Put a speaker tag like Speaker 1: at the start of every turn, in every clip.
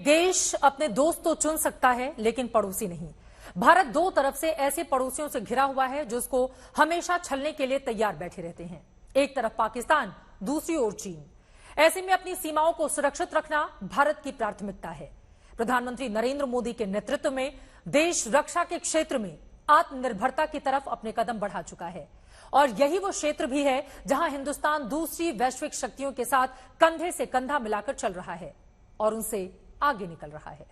Speaker 1: देश अपने दोस्त तो चुन सकता है लेकिन पड़ोसी नहीं। भारत दो तरफ से ऐसे पड़ोसियों से घिरा हुआ है जो उसको हमेशा छलने के लिए तैयार बैठे रहते हैं। एक तरफ पाकिस्तान, दूसरी ओर चीन। ऐसे में अपनी सीमाओं को सुरक्षित रखना भारत की प्राथमिकता है। प्रधानमंत्री नरेंद्र मोदी के नेतृत्व में देश रक्षा के क्षेत्र में आत्मनिर्भरता की तरफ अपने कदम बढ़ा चुका है और यही वो क्षेत्र भी है जहां हिंदुस्तान दूसरी वैश्विक शक्तियों के साथ कंधे से कंधा मिलाकर चल रहा है और उनसे आगे निकल रहा है।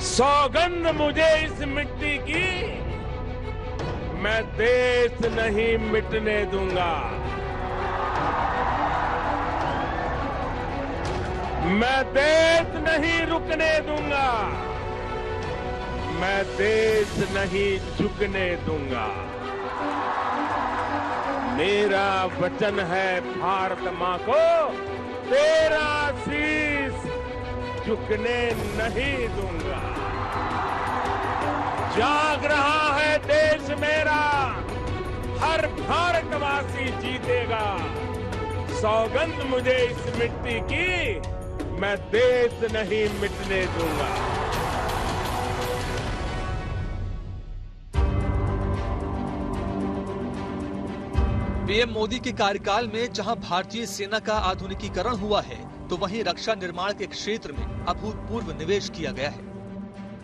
Speaker 2: सौगंध मुझे इस मिट्टी की, मैं देश नहीं मिटने दूंगा। मैं देश नहीं रुकने दूंगा। मैं देश नहीं झुकने दूंगा। मेरा वचन है भारत मां को, तेरा शीश झुकने नहीं दूंगा। जाग रहा है देश मेरा, हर भारतवासी जीतेगा। सौगंध मुझे इस मिट्टी की, मैं देश नहीं मिटने दूंगा।
Speaker 3: पीएम मोदी के कार्यकाल में जहां भारतीय सेना का आधुनिकीकरण हुआ है, तो वहीं रक्षा निर्माण के क्षेत्र में अभूतपूर्व निवेश किया गया है।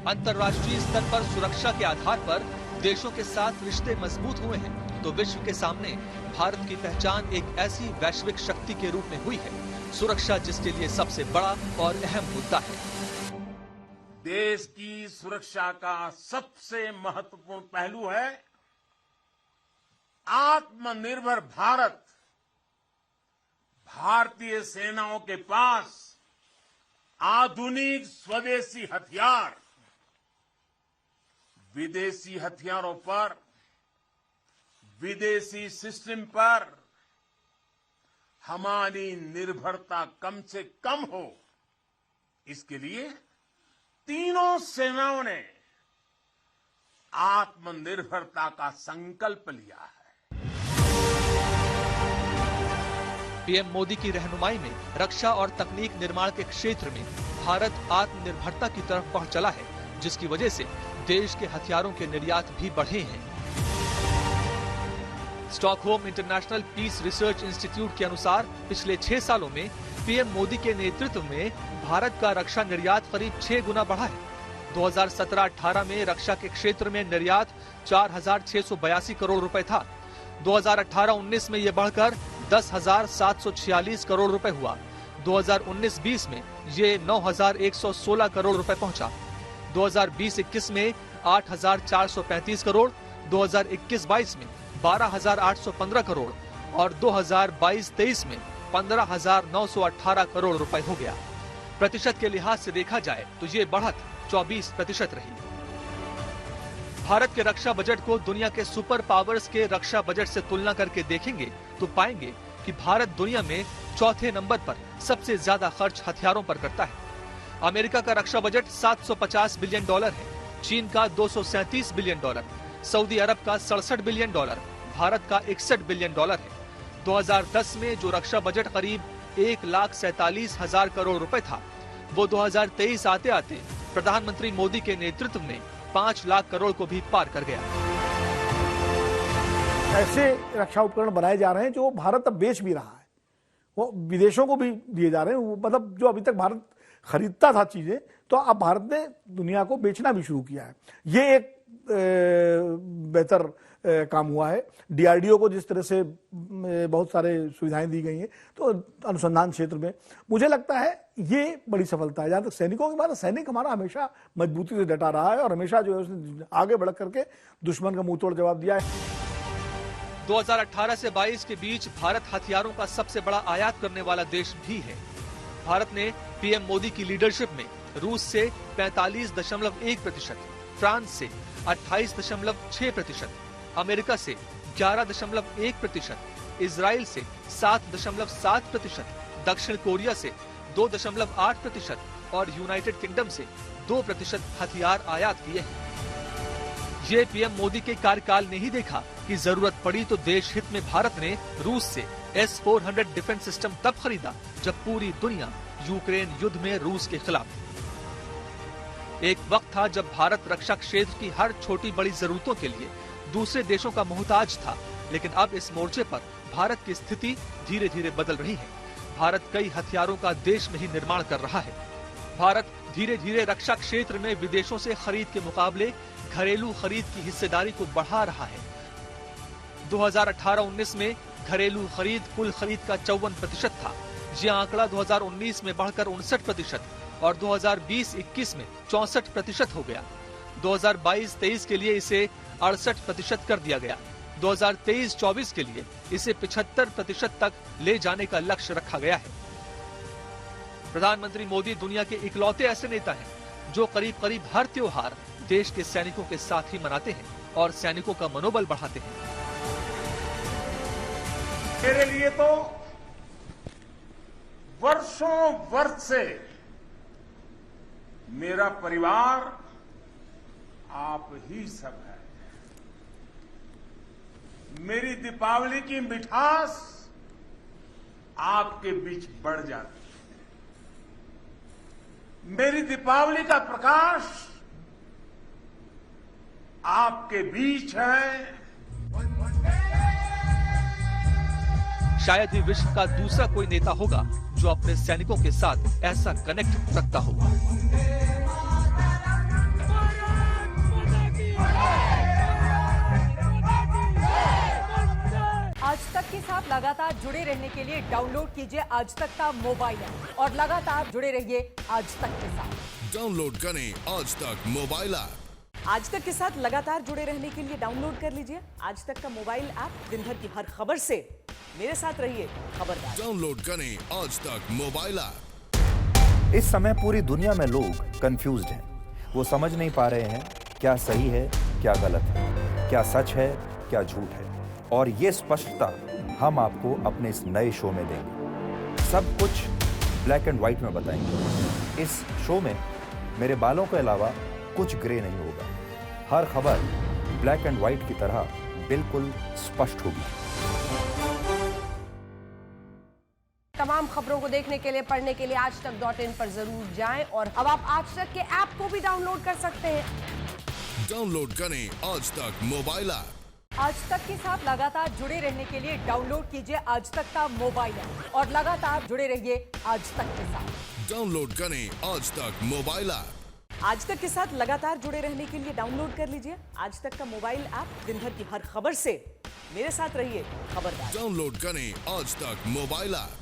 Speaker 3: अंतर्राष्ट्रीय स्तर पर सुरक्षा के आधार पर देशों के साथ रिश्ते मजबूत हुए हैं, तो विश्व के सामने भारत की पहचान एक ऐसी वैश्विक शक्ति के रूप में हुई है, सुरक्षा जिसके लिए सबसे बड़ा और अहम मुद्दा है।
Speaker 2: देश की सुरक्षा का सबसे महत्वपूर्ण पहलू है आत्मनिर्भर भारत। भारतीय सेनाओं के पास आधुनिक स्वदेशी हथियार, विदेशी हथियारों पर, विदेशी सिस्टम पर हमारी निर्भरता कम से कम हो, इसके लिए तीनों सेनाओं ने आत्मनिर्भरता का संकल्प लिया है।
Speaker 3: पीएम मोदी की रहनुमाई में रक्षा और तकनीक निर्माण के क्षेत्र में भारत आत्मनिर्भरता की तरफ बढ़ चला है, जिसकी वजह से देश के हथियारों के निर्यात भी बढ़े हैं। Stockholm International Peace Research Institute के अनुसार पिछले 6 सालों में पीएम मोदी के नेतृत्व में भारत का रक्षा निर्यात करीब 6 गुना बढ़ा है। 2017-18 में रक्षा के क्षेत्र में निर्यात 4,682 करोड़ रुपए था। 2018-19 में यह बढ़कर 10,746 करोड़ रुपए हुआ। 2019-20 में ये 9,116 करोड़ रुपए पहुंचा। 2020-21 में 8,435 करोड़, 2021-22 में 12,815 करोड़ और 2022-23 में 15,918 करोड़ रुपए हो गया। प्रतिशत के लिहाज से देखा जाए तो ये बढ़त 24% रही। भारत के रक्षा बजट को दुनिया के सुपर पावर्स के रक्षा बजट से तुलना करके देखेंगे तो पाएंगे कि भारत दुनिया में चौथे नंबर पर सबसे ज्यादा खर्च हथियारों पर करता है। अमेरिका का रक्षा बजट $750 बिलियन है, चीन का $237 बिलियन, सऊदी अरब का $67 बिलियन, भारत का $61 बिलियन है। 2010 में जो रक्षा बजट करीब 1,47,000 करोड़ रुपए था, वो 2023 आते आते प्रधानमंत्री मोदी के नेतृत्व में 5 लाख करोड़ को भी पार कर गया।
Speaker 4: ऐसे रक्षा उपकरण बनाए जा रहे हैं जो भारत अब बेच भी रहा है, वो विदेशों को भी दिए जा रहे हैं। मतलब जो अभी तक भारत खरीदता था चीजें, तो अब भारत ने दुनिया को बेचना भी शुरू किया है। ये एक बेहतर काम हुआ है। डीआरडीओ को जिस तरह से बहुत सारे सुविधाएं दी गई हैं, तो अनुसंधान क्षेत्र में मुझे लगता है ये बड़ी सफलता है। जहां तक सैनिकों की बात है, सैनिक हमारा हमेशा मजबूती से डटा रहा है और हमेशा जो है उसने आगे बढ़ करके दुश्मन का मुंह तोड़ जवाब दिया है।
Speaker 3: 2018 से 22 के बीच भारत हथियारों का सबसे बड़ा आयात करने वाला देश भी है। भारत ने पीएम मोदी की लीडरशिप में रूस से 45.1%, फ्रांस से 28.6%, अमेरिका से 11.1%, इजराइल से 7.7%, दक्षिण कोरिया से 2.8% और यूनाइटेड किंगडम से 2% हथियार आयात किए हैं। ये पीएम मोदी के कार्यकाल ने ही देखा कि जरूरत पड़ी तो देश हित में भारत ने रूस से S-400 डिफेंस सिस्टम तब खरीदा जब पूरी दुनिया यूक्रेन युद्ध में रूस के खिलाफ थी। एक वक्त था जब भारत रक्षा क्षेत्र की हर छोटी बड़ी जरूरतों के लिए दूसरे देशों का मोहताज था, लेकिन अब इस मोर्चे पर भारत की स्थिति धीरे धीरे बदल रही है। भारत कई हथियारों का देश में ही निर्माण कर रहा है। भारत धीरे धीरे रक्षा क्षेत्र में विदेशों से खरीद के मुकाबले घरेलू खरीद की हिस्सेदारी को बढ़ा रहा है। 2018-19 में घरेलू खरीद कुल खरीद का 54% था। ये आंकड़ा 2019 में बढ़कर 59% और 2020-21 में 64% हो गया। 2022-23 के लिए इसे 68% कर दिया गया। 2023-24 के लिए इसे 75% तक ले जाने का लक्ष्य रखा गया है। प्रधानमंत्री मोदी दुनिया के इकलौते ऐसे नेता हैं जो करीब करीब हर त्योहार देश के सैनिकों के साथ ही मनाते हैं और सैनिकों का मनोबल बढ़ाते हैं।
Speaker 2: मेरे लिए तो वर्षों वर्ष से मेरा परिवार आप ही सब है। मेरी दीपावली की मिठास आपके बीच बढ़ जाती है। मेरी दीपावली का प्रकाश आपके बीच है।
Speaker 3: शायद ही विश्व का दूसरा कोई नेता होगा जो अपने सैनिकों के साथ ऐसा कनेक्ट रखता होगा।
Speaker 1: आज तक के साथ लगातार जुड़े रहने के लिए डाउनलोड कीजिए आज तक का मोबाइल ऐप और लगातार जुड़े रहिए आज तक के साथ।
Speaker 5: डाउनलोड करें आज तक मोबाइल ऐप।
Speaker 6: आज तक के साथ लगातार जुड़े रहने के लिए डाउनलोड कर लीजिए आज तक का मोबाइल ऐप। दिन भर की हर खबर से मेरे साथ रहिए खबरदार।
Speaker 5: डाउनलोड करें आज तक मोबाइल ऐप।
Speaker 7: इस समय पूरी दुनिया में लोग कंफ्यूज्ड हैं। वो समझ नहीं पा रहे हैं क्या सही है क्या गलत है, क्या सच है क्या झूठ है। और ये स्पष्टता हम आपको अपने इस नए शो में देंगे। सब कुछ ब्लैक एंड व्हाइट में बताएंगे। इस शो में मेरे बालों के अलावा कुछ ग्रे नहीं होगा। हर खबर ब्लैक एंड व्हाइट की तरह बिल्कुल स्पष्ट होगी।
Speaker 6: तमाम खबरों को देखने के लिए, पढ़ने के लिए आजतक.in पर जरूर जाएं और अब आप आज तक के ऐप को भी डाउनलोड कर सकते हैं।
Speaker 5: डाउनलोड करें आज तक मोबाइल ऐप।
Speaker 1: आज तक के साथ लगातार जुड़े रहने के लिए डाउनलोड कीजिए आज तक का मोबाइल ऐप और लगातार जुड़े रहिए आज तक के साथ।
Speaker 5: डाउनलोड करें आज तक मोबाइल ऐप।
Speaker 6: आज तक के साथ लगातार जुड़े रहने के लिए डाउनलोड कर लीजिए आज तक का मोबाइल ऐप। दिन भर की हर खबर से मेरे साथ रहिए खबरदार।
Speaker 5: डाउनलोड करें आज तक मोबाइल ऐप।